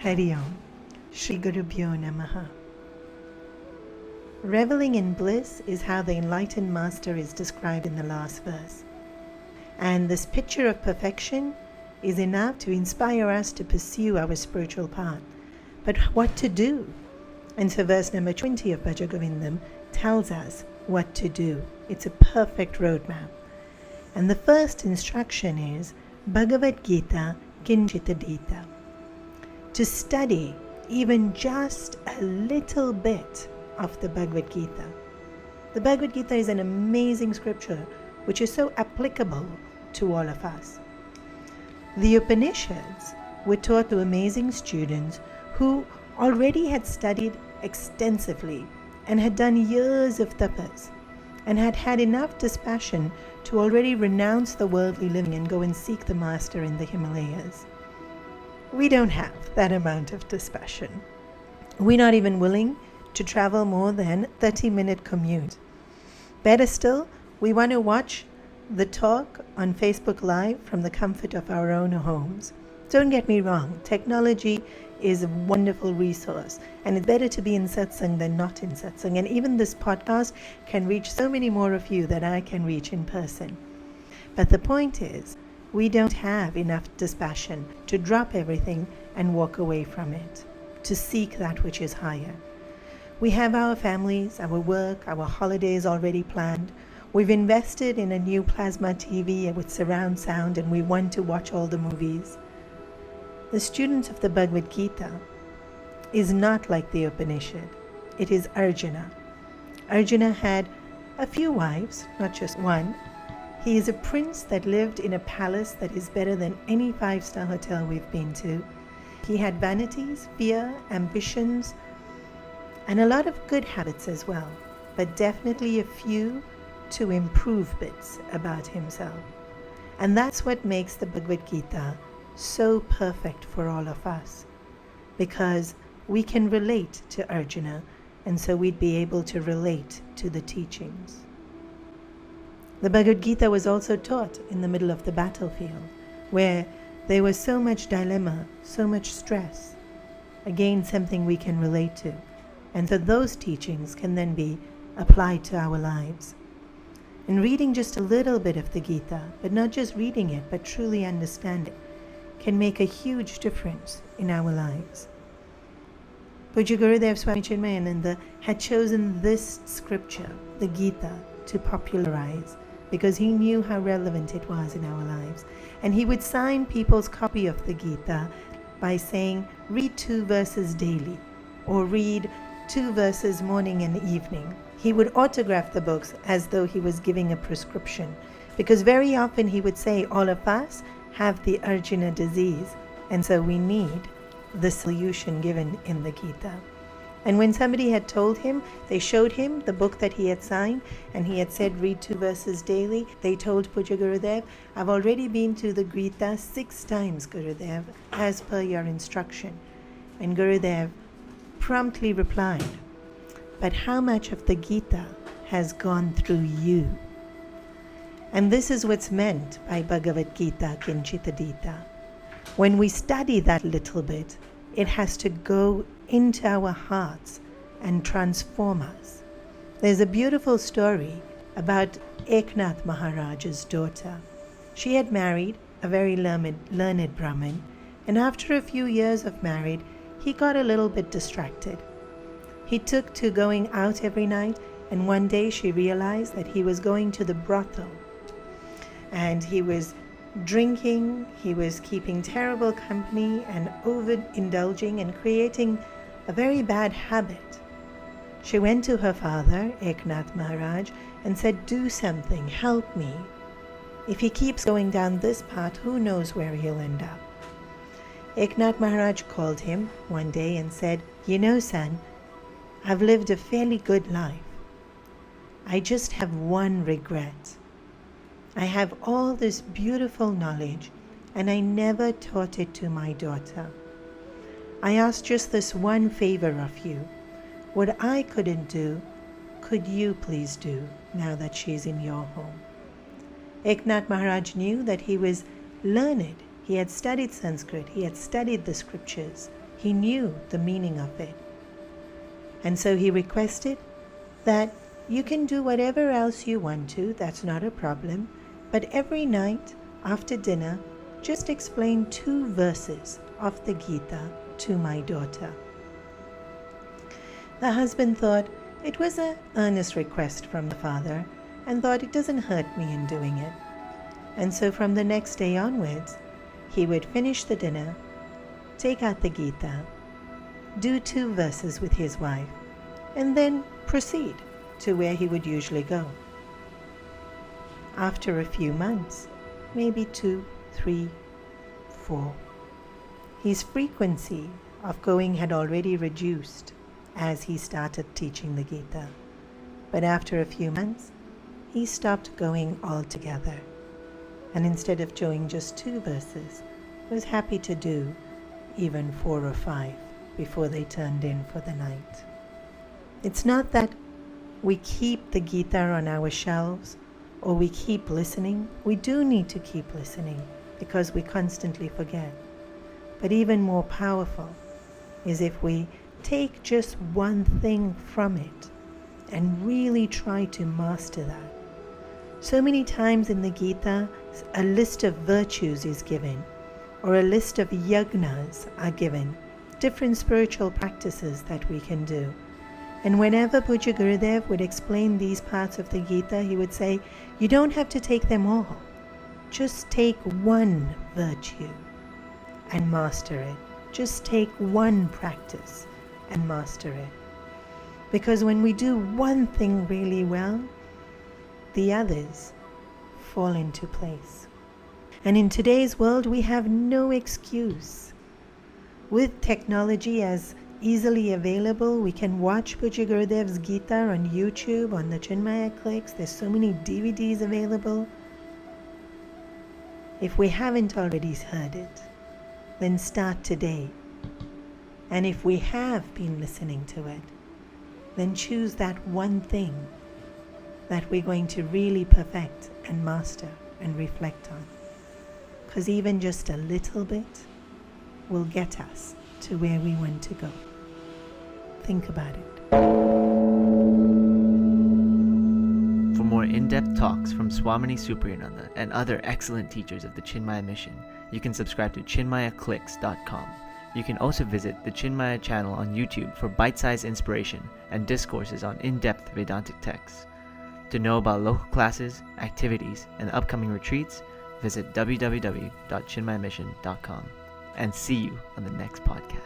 Hari Om. Shri Gurubhyo Namaha. Reveling in bliss is how the enlightened master is described in the last verse. And this picture of perfection is enough to inspire us to pursue our spiritual path. But what to do? And so verse number 20 of Bhajagovindam tells us what to do. It's a perfect roadmap. And the first instruction is Bhagawad Gita Kinchita Dita. To study even just a little bit of the Bhagavad Gita. The Bhagavad Gita is an amazing scripture which is so applicable to all of us. The Upanishads were taught to amazing students who already had studied extensively and had done years of tapas and had had enough dispassion to already renounce the worldly living and go and seek the master in the Himalayas. We don't have that amount of dispassion. We're not even willing to travel more than 30-minute commute. Better still, we want to watch the talk on Facebook Live from the comfort of our own homes. Don't get me wrong, technology is a wonderful resource, and it's better to be in satsang than not in satsang. And even this podcast can reach so many more of you than I can reach in person. But the point is, we don't have enough dispassion to drop everything and walk away from it, to seek that which is higher. We have our families, our work, our holidays already planned. We've invested in a new plasma TV with surround sound, and we want to watch all the movies. The student of the Bhagavad Gita is not like the Upanishad. It is Arjuna. Arjuna had a few wives, not just one. He is a prince that lived in a palace that is better than any 5-star hotel we've been to. He had vanities, fear, ambitions, and a lot of good habits as well, but definitely a few to improve bits about himself. And that's what makes the Bhagavad Gita so perfect for all of us, because we can relate to Arjuna, and so we'd be able to relate to the teachings. The Bhagavad Gita was also taught in the middle of the battlefield, where there was so much dilemma, so much stress. Again, something we can relate to. And so those teachings can then be applied to our lives. And reading just a little bit of the Gita, but not just reading it, but truly understanding, can make a huge difference in our lives. Pujya Gurudev Swami Chinmaya had chosen this scripture, the Gita, to popularize, because he knew how relevant it was in our lives. And he would sign people's copy of the Gita by saying, read 2 verses daily, or read 2 verses morning and evening. He would autograph the books as though he was giving a prescription, because very often he would say, all of us have the Arjuna disease, and so we need the solution given in the Gita. And when somebody had told him, they showed him the book that he had signed, and he had said, read 2 verses daily. They told Pujya Gurudev, I've already been to the Gita 6 times, Gurudev, as per your instruction. And Gurudev promptly replied, but how much of the Gita has gone through you? And this is what's meant by Bhagavad Gita Kinchita Dita. When we study that little bit, it has to go into our hearts and transform us. There's a beautiful story about Eknath Maharaj's daughter. She had married a very learned Brahmin, and after a few years of marriage, he got a little bit distracted. He took to going out every night, and one day she realized that he was going to the brothel, and he was drinking, he was keeping terrible company and overindulging and creating a very bad habit. She went to her father, Eknath Maharaj, and said, do something, help me. If he keeps going down this path, who knows where he'll end up. Eknath Maharaj called him one day and said, you know, son, I've lived a fairly good life. I just have one regret. I have all this beautiful knowledge, and I never taught it to my daughter. I ask just this one favor of you. What I couldn't do, could you please do now that she's in your home? Eknath Maharaj knew that he was learned. He had studied Sanskrit. He had studied the scriptures. He knew the meaning of it. And so he requested that you can do whatever else you want to, that's not a problem, but every night after dinner, just explain 2 verses of the Gita to my daughter. The husband thought it was an earnest request from the father and thought it doesn't hurt me in doing it. And so from the next day onwards, he would finish the dinner, take out the Gita, do 2 verses with his wife, and then proceed to where he would usually go. After a few months, maybe 2, 3, 4, his frequency of going had already reduced as he started teaching the Gita. But after a few months, he stopped going altogether. And instead of doing just 2 verses, was happy to do even 4 or 5 before they turned in for the night. It's not that we keep the Gita on our shelves or we keep listening. We do need to keep listening because we constantly forget. But even more powerful is if we take just one thing from it and really try to master that. So many times in the Gita, a list of virtues is given, or a list of yagnas are given, different spiritual practices that we can do. And whenever Pujya Gurudev would explain these parts of the Gita, he would say, you don't have to take them all. Just take one virtue and master it. Just take one practice and master it. Because when we do one thing really well, the others fall into place. And in today's world, we have no excuse. With technology as easily available, we can watch Pujya Gurudev's Gita on YouTube, on the Chinmaya clicks. There's so many DVDs available. If we haven't already heard it, then start today. And if we have been listening to it, then choose that one thing that we're going to really perfect and master and reflect on. Because even just a little bit will get us to where we want to go. Think about it. For more in-depth talks from Swamini Supriyananda and other excellent teachers of the Chinmaya mission, you can subscribe to chinmayaclicks.com. You can also visit the Chinmaya channel on YouTube for bite-sized inspiration and discourses on in-depth Vedantic texts. To know about local classes, activities, and upcoming retreats, visit www.chinmayamission.com. And see you on the next podcast.